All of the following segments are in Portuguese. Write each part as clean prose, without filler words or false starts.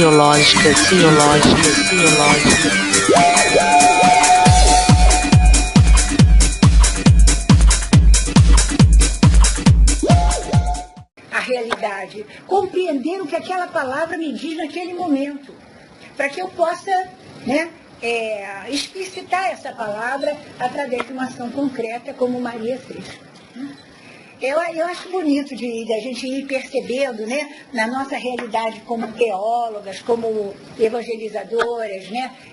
teológica. A realidade, compreender o que aquela palavra me diz naquele momento, para que eu possa, explicitar essa palavra através de uma ação concreta, como Maria fez. Eu acho bonito de a gente ir percebendo, na nossa realidade como teólogas, como evangelizadoras,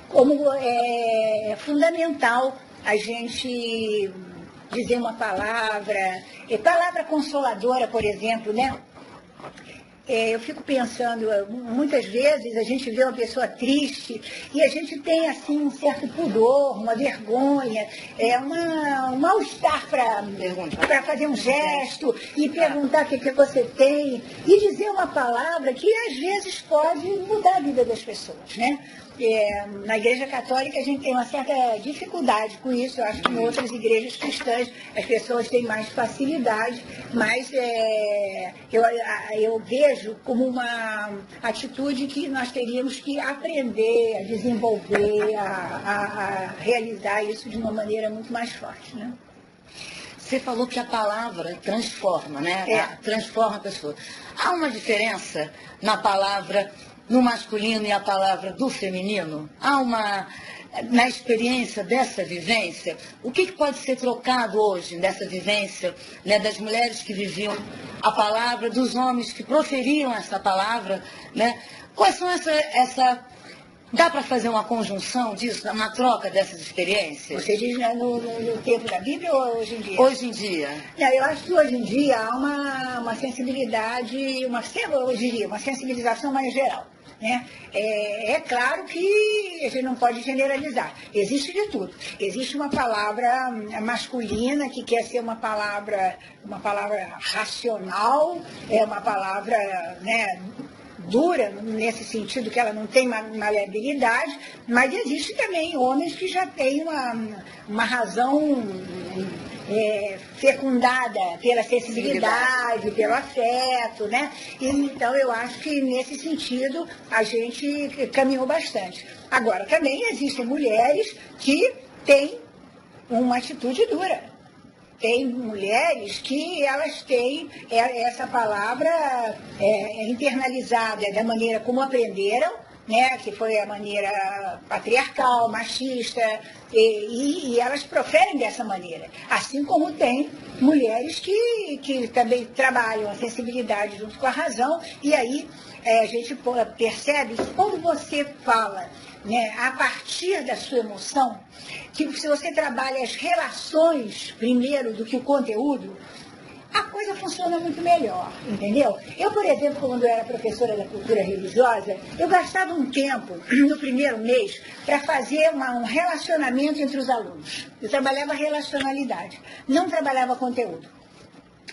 como é fundamental a gente dizer uma palavra consoladora, por exemplo, eu fico pensando, muitas vezes a gente vê uma pessoa triste e a gente tem assim um certo pudor, uma vergonha, um mal-estar para fazer um gesto e perguntar o que você tem e dizer uma palavra que às vezes pode mudar a vida das pessoas, Na Igreja Católica a gente tem uma certa dificuldade com isso, eu acho que em outras igrejas cristãs as pessoas têm mais facilidade, mas eu vejo como uma atitude que nós teríamos que aprender a desenvolver, a realizar isso de uma maneira muito mais forte. Você falou que a palavra transforma, transforma a pessoa. Há uma diferença na palavra no masculino e a palavra do feminino? Na experiência dessa vivência, o que pode ser trocado hoje nessa vivência, das mulheres que viviam a palavra, dos homens que proferiam essa palavra, Quais são dá para fazer uma conjunção disso, uma troca dessas experiências? Você diz no tempo da Bíblia ou hoje em dia? Hoje em dia. Eu acho que hoje em dia há uma sensibilidade, uma sensibilização mais geral. É claro que a gente não pode generalizar. Existe de tudo. Existe uma palavra masculina que quer ser uma palavra racional, uma palavra, dura, nesse sentido que ela não tem maleabilidade, mas existe também homens que já têm uma razão fecundada pela sensibilidade, pelo afeto, E, então eu acho que nesse sentido a gente caminhou bastante. Agora, também existem mulheres que têm uma atitude dura. Tem mulheres que elas têm essa palavra internalizada da maneira como aprenderam, que foi a maneira patriarcal, machista, e elas proferem dessa maneira. Assim como tem mulheres que também trabalham a sensibilidade junto com a razão, e aí a gente percebe que quando você fala a partir da sua emoção, que se você trabalha as relações primeiro do que o conteúdo, a coisa funciona muito melhor, entendeu? Eu, por exemplo, quando eu era professora da cultura religiosa, eu gastava um tempo, no primeiro mês, para fazer um relacionamento entre os alunos. Eu trabalhava relacionalidade, não trabalhava conteúdo.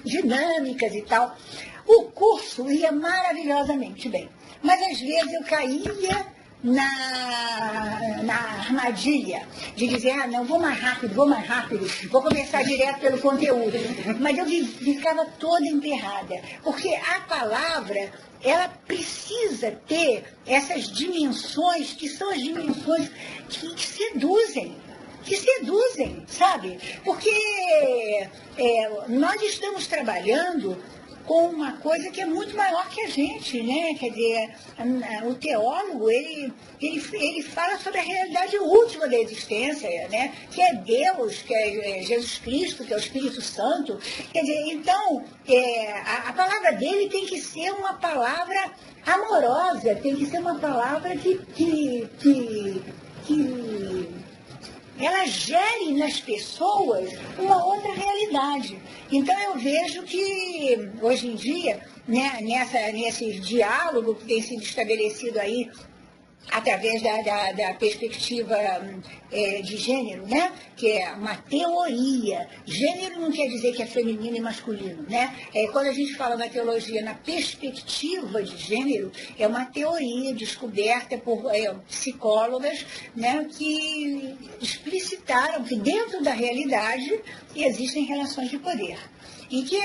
Dinâmicas e tal. O curso ia maravilhosamente bem, mas às vezes eu caía na armadilha de dizer, não, vou mais rápido, vou começar direto pelo conteúdo. Mas eu ficava toda emperrada, porque a palavra, ela precisa ter essas dimensões, que são as dimensões que seduzem, sabe? Porque nós estamos trabalhando com uma coisa que é muito maior que a gente, Quer dizer, o teólogo, ele fala sobre a realidade última da existência, Que é Deus, que é Jesus Cristo, que é o Espírito Santo. Quer dizer, então, a palavra dele tem que ser uma palavra amorosa, tem que ser uma palavra que ela gere nas pessoas uma outra realidade. Então eu vejo que hoje em dia, nesse diálogo que tem sido estabelecido aí através da perspectiva de gênero, que é uma teoria. Gênero não quer dizer que é feminino e masculino, Quando a gente fala na teologia, na perspectiva de gênero, é uma teoria descoberta por psicólogas, que explicitaram que dentro da realidade existem relações de poder. e que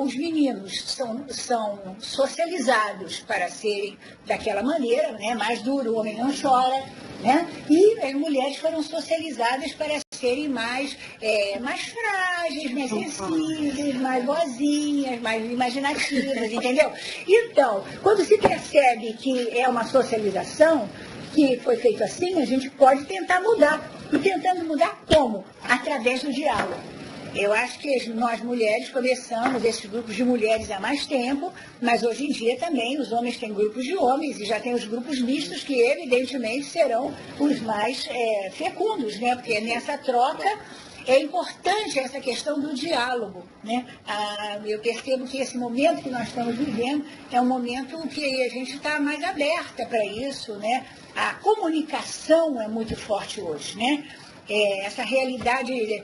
os meninos são socializados para serem daquela maneira, né? Mais duro, o homem não chora, né? E as mulheres foram socializadas para serem mais frágeis, mais sensíveis, mais vozinhas, mais imaginativas, entendeu? Então, quando se percebe que é uma socialização, que foi feito assim, a gente pode tentar mudar. E tentando mudar como? Através do diálogo. Eu acho que nós mulheres começamos esses grupos de mulheres há mais tempo, mas hoje em dia também os homens têm grupos de homens e já tem os grupos mistos que evidentemente serão os mais fecundos, né? Porque nessa troca é importante essa questão do diálogo, né? Eu percebo que esse momento que nós estamos vivendo é um momento que a gente está mais aberta para isso, né? A comunicação é muito forte hoje, né? Essa realidade...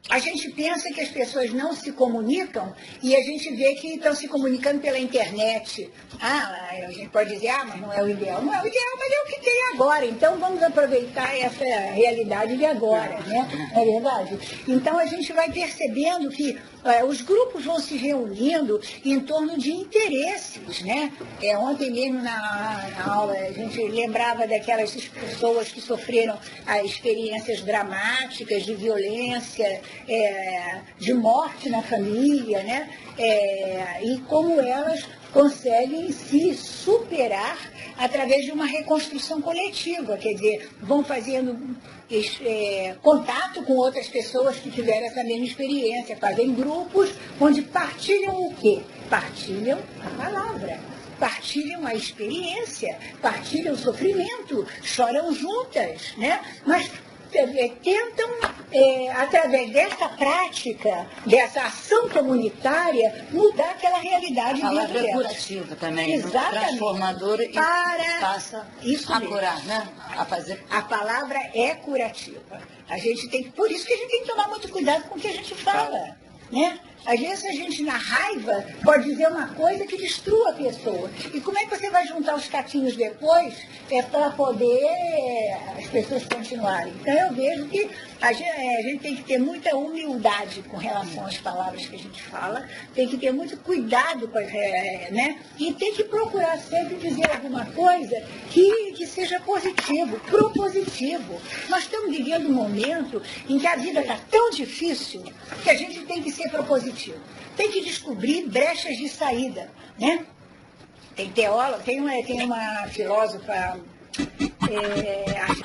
A gente pensa que as pessoas não se comunicam e a gente vê que estão se comunicando pela internet. A gente pode dizer, mas não é o ideal. Não é o ideal, mas é o que tem agora. Então vamos aproveitar essa realidade de agora, né? Não é verdade? Então a gente vai percebendo que os grupos vão se reunindo em torno de interesses, né? Ontem mesmo na aula a gente lembrava daquelas pessoas que sofreram experiências dramáticas de violência, de morte na família, né? E como elas conseguem se superar através de uma reconstrução coletiva, quer dizer, vão fazendo contato com outras pessoas que tiveram essa mesma experiência, fazem grupos onde partilham o quê? Partilham a palavra, partilham a experiência, partilham o sofrimento, choram juntas, né? Mas tentam, através dessa prática, dessa ação comunitária, mudar aquela realidade. A palavra é curativa também, exatamente, transformadora e passa isso a mesmo. Curar, né? A fazer. A palavra é curativa. A gente tem, por isso que a gente tem que tomar muito cuidado com o que a gente fala, né? Às vezes a gente, na raiva, pode dizer uma coisa que destrua a pessoa. E como é que você vai juntar os catinhos depois para poder as pessoas continuarem? Então eu vejo que a gente tem que ter muita humildade com relação às palavras que a gente fala, tem que ter muito cuidado, né? E tem que procurar sempre dizer alguma coisa que seja positivo, propositivo. Nós estamos vivendo um momento em que a vida está tão difícil que a gente tem que ser propositivo. Tem que descobrir brechas de saída, né? Tem teóloga, tem uma filósofa, acho